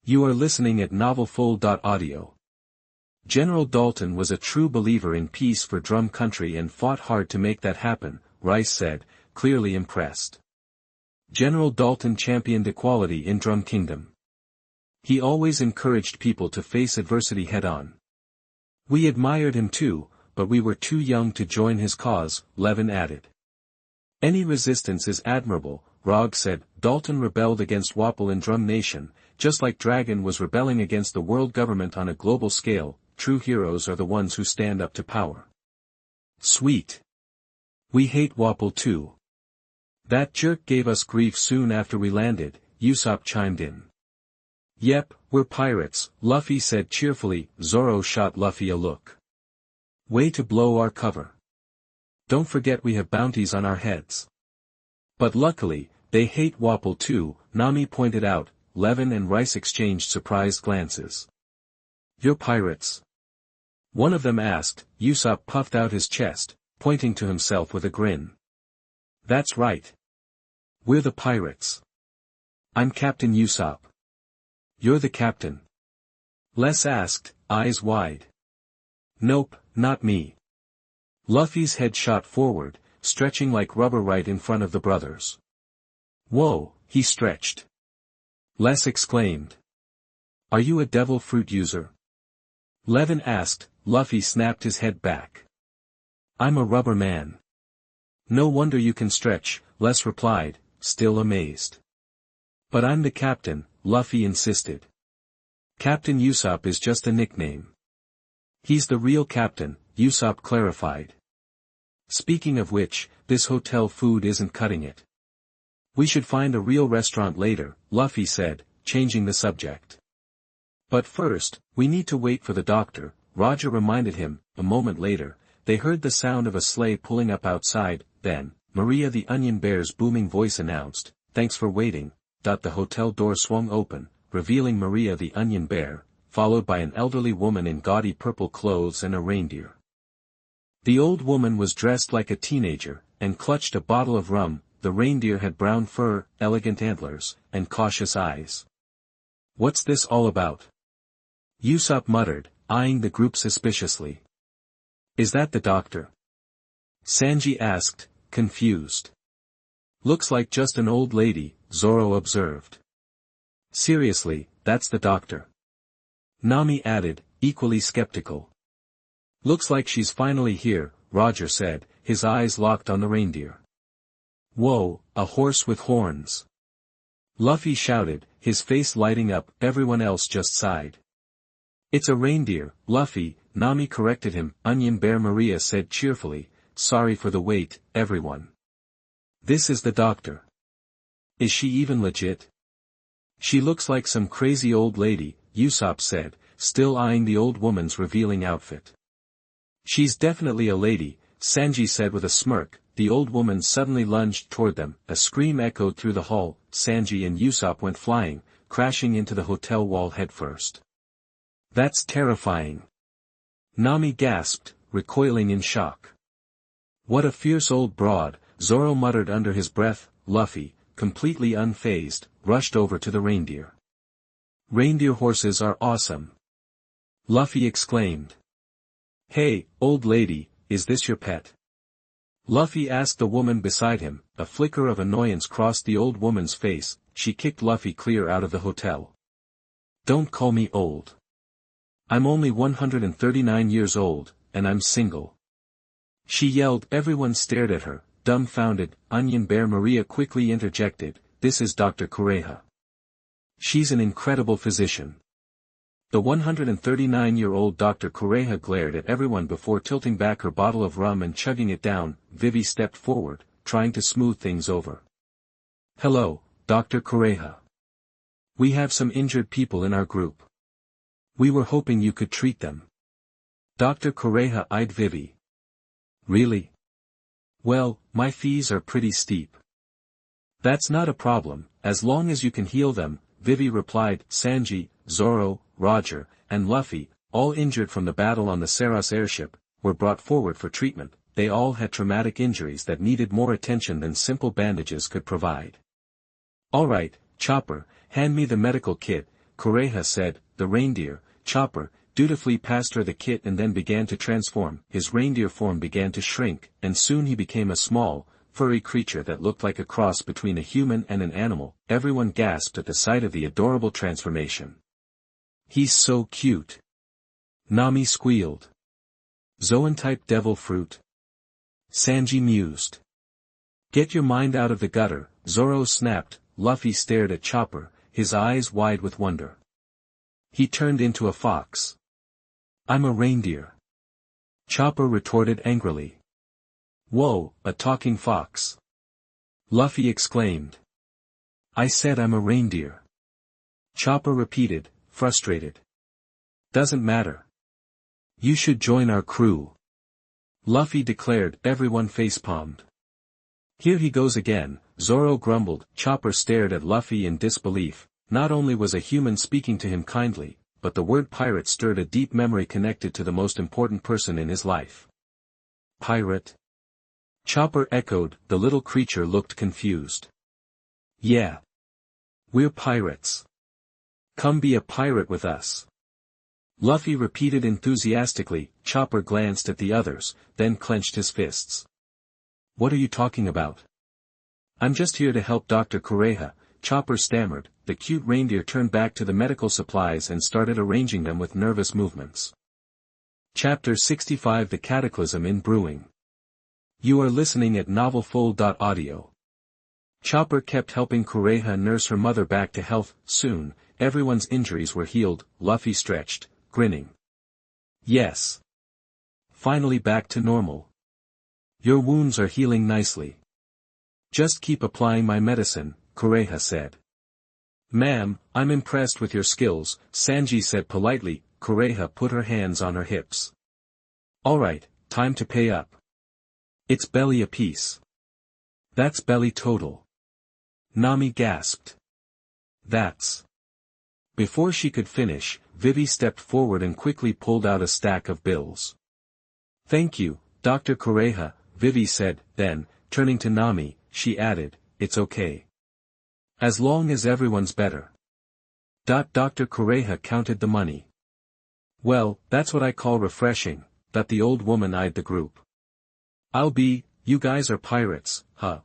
You are listening at novelfull.audio. General Dalton was a true believer in peace for Drum Country and fought hard to make that happen, Rice said, clearly impressed. General Dalton championed equality in Drum Kingdom. He always encouraged people to face adversity head-on. "We admired him too," but we were too young to join his cause, Levin added. Any resistance is admirable, Rog said. Dalton rebelled against Wapole in Drum Nation, just like Dragon was rebelling against the world government on a global scale. True heroes are the ones who stand up to power. Sweet. We hate Wapole too. That jerk gave us grief soon after we landed, Usopp chimed in. Yep, we're pirates, Luffy said cheerfully. Zoro shot Luffy a look. Way to blow our cover. Don't forget we have bounties on our heads. But luckily, they hate Wapole too, Nami pointed out. Levin and Rice exchanged surprised glances. You're pirates? One of them asked. Usopp puffed out his chest, pointing to himself with a grin. That's right. We're the pirates. I'm Captain Usopp. You're the captain. Les asked, eyes wide. Nope, not me. Luffy's head shot forward, stretching like rubber right in front of the brothers. Whoa, he stretched. Les exclaimed. Are you a devil fruit user? Levin asked. Luffy snapped his head back. I'm a rubber man. No wonder you can stretch, Les replied, still amazed. But I'm the captain, Luffy insisted. Captain Usopp is just a nickname. He's the real captain, Usopp clarified. Speaking of which, this hotel food isn't cutting it. We should find a real restaurant later, Luffy said, changing the subject. But first, we need to wait for the doctor, Roger reminded him. A moment later, they heard the sound of a sleigh pulling up outside. Then, Maria the Onion Bear's booming voice announced, "Thanks for waiting." The hotel door swung open, revealing Maria the Onion Bear, followed by an elderly woman in gaudy purple clothes and a reindeer. The old woman was dressed like a teenager, and clutched a bottle of rum. The reindeer had brown fur, elegant antlers, and cautious eyes. What's this all about? Usopp muttered, eyeing the group suspiciously. Is that the doctor? Sanji asked, confused. Looks like just an old lady, Zoro observed. Seriously, that's the doctor. Nami added, equally skeptical. Looks like she's finally here, Roger said, his eyes locked on the reindeer. Whoa, a horse with horns. Luffy shouted, his face lighting up. Everyone else just sighed. It's a reindeer, Luffy, Nami corrected him. Onion Bear Maria said cheerfully, sorry for the wait, everyone. This is the doctor. Is she even legit? She looks like some crazy old lady, Usopp said, still eyeing the old woman's revealing outfit. She's definitely a lady, Sanji said with a smirk. The old woman suddenly lunged toward them. A scream echoed through the hall. Sanji and Usopp went flying, crashing into the hotel wall headfirst. That's terrifying. Nami gasped, recoiling in shock. What a fierce old broad, Zoro muttered under his breath. Luffy, completely unfazed, rushed over to the reindeer. Reindeer horses are awesome. Luffy exclaimed. Hey, old lady, is this your pet? Luffy asked the woman beside him. A flicker of annoyance crossed the old woman's face. She kicked Luffy clear out of the hotel. Don't call me old. I'm only 139 years old, and I'm single. She yelled. Everyone stared at her, dumbfounded. Onion Bear Maria quickly interjected, this is Dr. Kureha. She's an incredible physician. The 139-year-old Dr. Kureha glared at everyone before tilting back her bottle of rum and chugging it down. Vivi stepped forward, trying to smooth things over. Hello, Dr. Kureha. We have some injured people in our group. We were hoping you could treat them. Dr. Kureha eyed Vivi. Really? Well, my fees are pretty steep. That's not a problem, as long as you can heal them, Vivi replied. Sanji, Zoro, Roger, and Luffy, all injured from the battle on the Saros airship, were brought forward for treatment. They all had traumatic injuries that needed more attention than simple bandages could provide. All right, Chopper, hand me the medical kit, Kureha said. The reindeer, Chopper, dutifully passed her the kit and then began to transform. His reindeer form began to shrink, and soon he became a small, furry creature that looked like a cross between a human and an animal. Everyone gasped at the sight of the adorable transformation. He's so cute. Nami squealed. Zoan-type devil fruit? Sanji mused. Get your mind out of the gutter, Zoro snapped. Luffy stared at Chopper, his eyes wide with wonder. He turned into a fox. I'm a reindeer. Chopper retorted angrily. Whoa, a talking fox. Luffy exclaimed. I said I'm a reindeer. Chopper repeated, frustrated. Doesn't matter. You should join our crew. Luffy declared. Everyone facepalmed. Here he goes again, Zoro grumbled. Chopper stared at Luffy in disbelief. Not only was a human speaking to him kindly, but the word pirate stirred a deep memory connected to the most important person in his life. Pirate? Chopper echoed. The little creature looked confused. Yeah. We're pirates. Come be a pirate with us. Luffy repeated enthusiastically. Chopper glanced at the others, then clenched his fists. What are you talking about? I'm just here to help Dr. Kureha, Chopper stammered. The cute reindeer turned back to the medical supplies and started arranging them with nervous movements. Chapter 65 The Cataclysm in Brewing. You are listening at novelfull.audio. Chopper kept helping Kureha nurse her mother back to health. Soon, everyone's injuries were healed. Luffy stretched, grinning. Yes. Finally back to normal. Your wounds are healing nicely. Just keep applying my medicine, Kureha said. Ma'am, I'm impressed with your skills, Sanji said politely. Kureha put her hands on her hips. Alright, time to pay up. It's belly apiece. That's belly total. Nami gasped. That's. Before she could finish, Vivi stepped forward and quickly pulled out a stack of bills. Thank you, Dr. Kureha, Vivi said, then, turning to Nami, she added, it's okay. As long as everyone's better. Dr. Kureha counted the money. Well, that's what I call refreshing, that the old woman eyed the group. You guys are pirates, huh?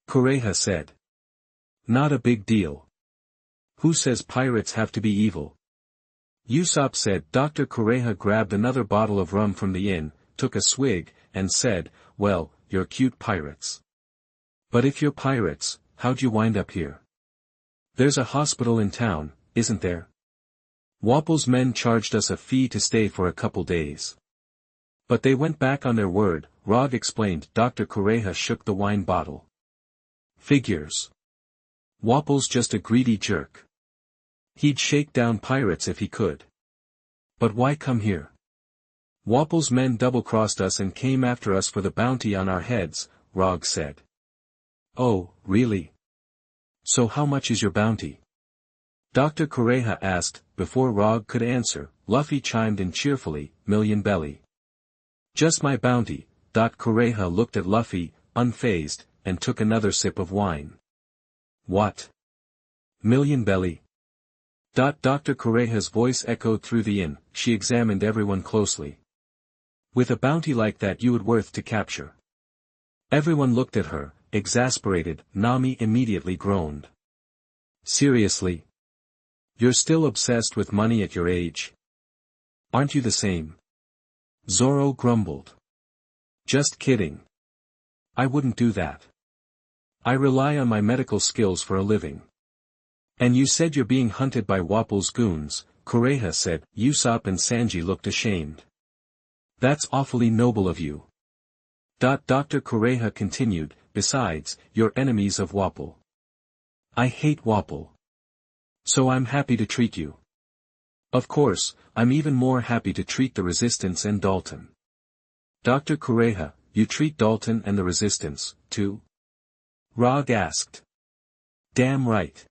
Kureha said. Not a big deal. Who says pirates have to be evil? Usopp said. Dr. Kureha grabbed another bottle of rum from the inn, took a swig, and said, well, you're cute pirates. But if you're pirates, how'd you wind up here? There's a hospital in town, isn't there? Wapole's men charged us a fee to stay for a couple days. But they went back on their word, Rog explained. Dr. Kureha shook the wine bottle. Figures. Wapole's just a greedy jerk. He'd shake down pirates if he could. But why come here? Wapole's men double-crossed us and came after us for the bounty on our heads, Rog said. Oh, really? So how much is your bounty? Dr. Kureha asked. Before Rog could answer, Luffy chimed in cheerfully, million belly. Just my bounty. Kureha looked at Luffy, unfazed, and took another sip of wine. What? Million belly? Dr. Kureha's voice echoed through the inn. She examined everyone closely. With a bounty like that you would worth to capture. Everyone looked at her, exasperated. Nami immediately groaned. Seriously? You're still obsessed with money at your age? Aren't you the same? Zoro grumbled. Just kidding. I wouldn't do that. I rely on my medical skills for a living. And you said you're being hunted by Wapole's goons, Kureha said. Usopp and Sanji looked ashamed. That's awfully noble of you. Dr. Kureha continued, besides, you're enemies of Wapole. I hate Wapole. So I'm happy to treat you. Of course, I'm even more happy to treat the Resistance and Dalton. Dr. Kureha, you treat Dalton and the Resistance, too? Rog asked. Damn right.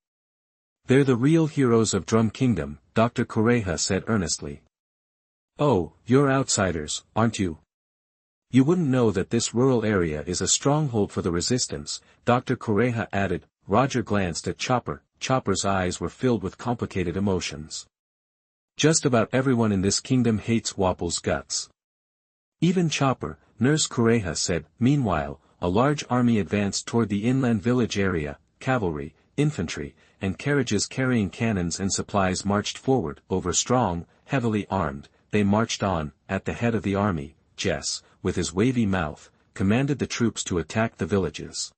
They're the real heroes of Drum Kingdom, Dr. Kureha said earnestly. Oh, you're outsiders, aren't you? You wouldn't know that this rural area is a stronghold for the Resistance, Dr. Kureha added. Roger glanced at Chopper. Chopper's eyes were filled with complicated emotions. Just about everyone in this kingdom hates Wapole's guts. Even Chopper, Nurse Kureha said. Meanwhile, a large army advanced toward the inland village area. Cavalry, infantry, and carriages carrying cannons and supplies marched forward. Strong, heavily armed, they marched on. At the head of the army, Jess, with his wavy mouth, commanded the troops to attack the villages.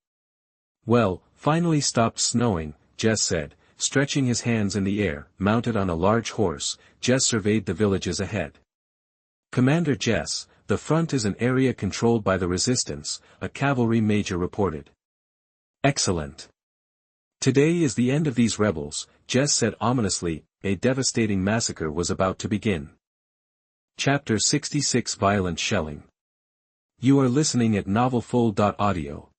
Well, finally stopped snowing, Jess said, stretching his hands in the air. Mounted on a large horse, Jess surveyed the villages ahead. Commander Jess, the front is an area controlled by the resistance, a cavalry major reported. Excellent. Today is the end of these rebels, Jess said ominously. A devastating massacre was about to begin. Chapter 66 Violent Shelling. You are listening at novelfull.audio.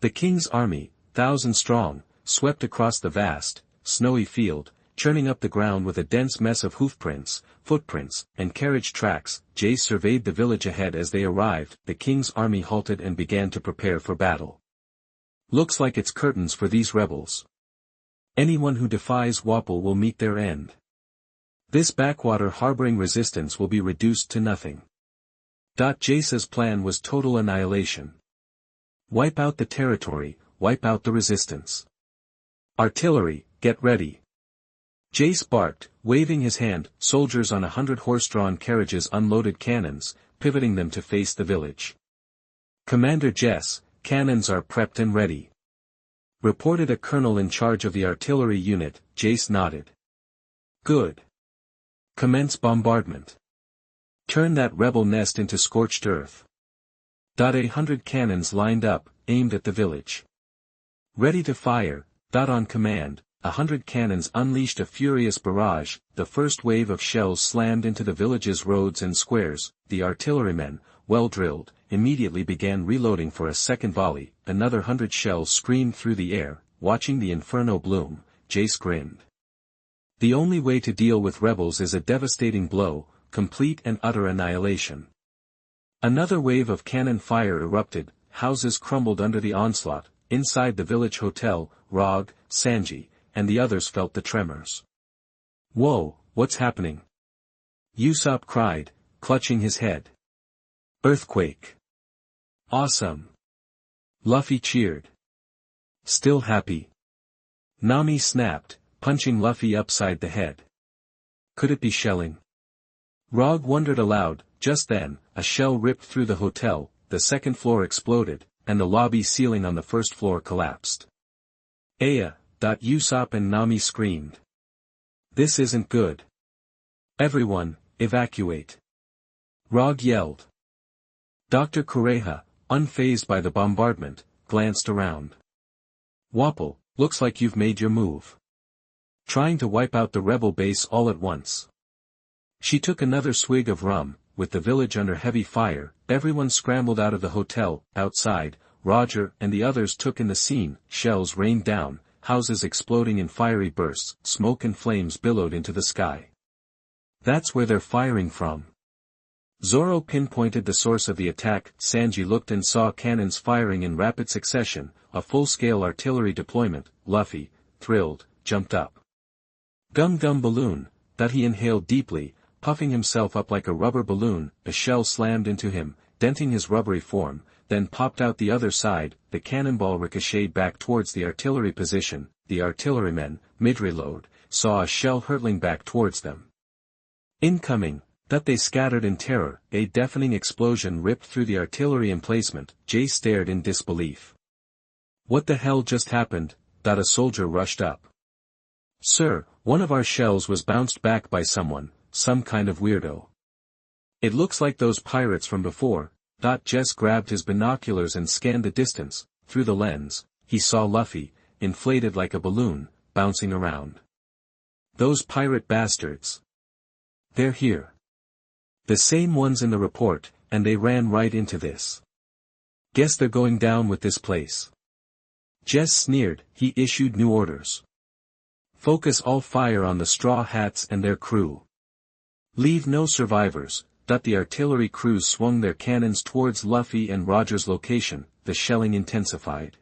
The king's army, 1,000 strong, swept across the vast, snowy field, churning up the ground with a dense mess of hoofprints, footprints, and carriage tracks. Jace surveyed the village ahead as they arrived. The king's army halted and began to prepare for battle. Looks like it's curtains for these rebels. Anyone who defies Wapole will meet their end. This backwater harboring resistance will be reduced to nothing. Jace's plan was total annihilation. Wipe out the territory, wipe out the resistance. Artillery, get ready. Jace barked, waving his hand. Soldiers on 100 horse-drawn carriages unloaded cannons, pivoting them to face the village. Commander Jess, cannons are prepped and ready. Reported a colonel in charge of the artillery unit. Jace nodded. Good. Commence bombardment. Turn that rebel nest into scorched earth. 100 cannons lined up, aimed at the village. Ready to fire. On command, 100 cannons unleashed a furious barrage. The first wave of shells slammed into the village's roads and squares. The artillerymen, well drilled, immediately began reloading for a second volley. Another 100 shells screamed through the air. Watching the inferno bloom, Jace grinned. The only way to deal with rebels is a devastating blow, complete and utter annihilation. Another wave of cannon fire erupted. Houses crumbled under the onslaught. Inside the village hotel, Rog, Sanji, and the others felt the tremors. Whoa, what's happening? Usopp cried, clutching his head. Earthquake. Awesome. Luffy cheered. Still happy. Nami snapped, punching Luffy upside the head. Could it be shelling? Rog wondered aloud. Just then, a shell ripped through the hotel, the second floor exploded, and the lobby ceiling on the first floor collapsed. Aya! Usopp and Nami screamed. This isn't good. Everyone, evacuate. Rog yelled. Dr. Kureha, unfazed by the bombardment, glanced around. Wapole, looks like you've made your move. Trying to wipe out the rebel base all at once. She took another swig of rum. With the village under heavy fire, everyone scrambled out of the hotel. Outside, Roger and the others took in the scene. Shells rained down, houses exploding in fiery bursts, smoke and flames billowed into the sky. That's where they're firing from. Zoro pinpointed the source of the attack. Sanji looked and saw cannons firing in rapid succession, a full-scale artillery deployment. Luffy, thrilled, jumped up. Gum gum balloon, he inhaled deeply, puffing himself up like a rubber balloon. A shell slammed into him, denting his rubbery form, then popped out the other side. The cannonball ricocheted back towards the artillery position. The artillerymen, mid-reload, saw a shell hurtling back towards them. Incoming! They scattered in terror. A deafening explosion ripped through the artillery emplacement. Jay stared in disbelief. What the hell just happened? A soldier rushed up. Sir, one of our shells was bounced back by someone, some kind of weirdo. It looks like those pirates from before. Jess grabbed his binoculars and scanned the distance. Through the lens, he saw Luffy, inflated like a balloon, bouncing around. Those pirate bastards. They're here. The same ones in the report, and they ran right into this. Guess they're going down with this place. Jess sneered. He issued new orders. Focus all fire on the Straw Hats and their crew. Leave no survivors. The artillery crews swung their cannons towards Luffy and Roger's location. The shelling intensified.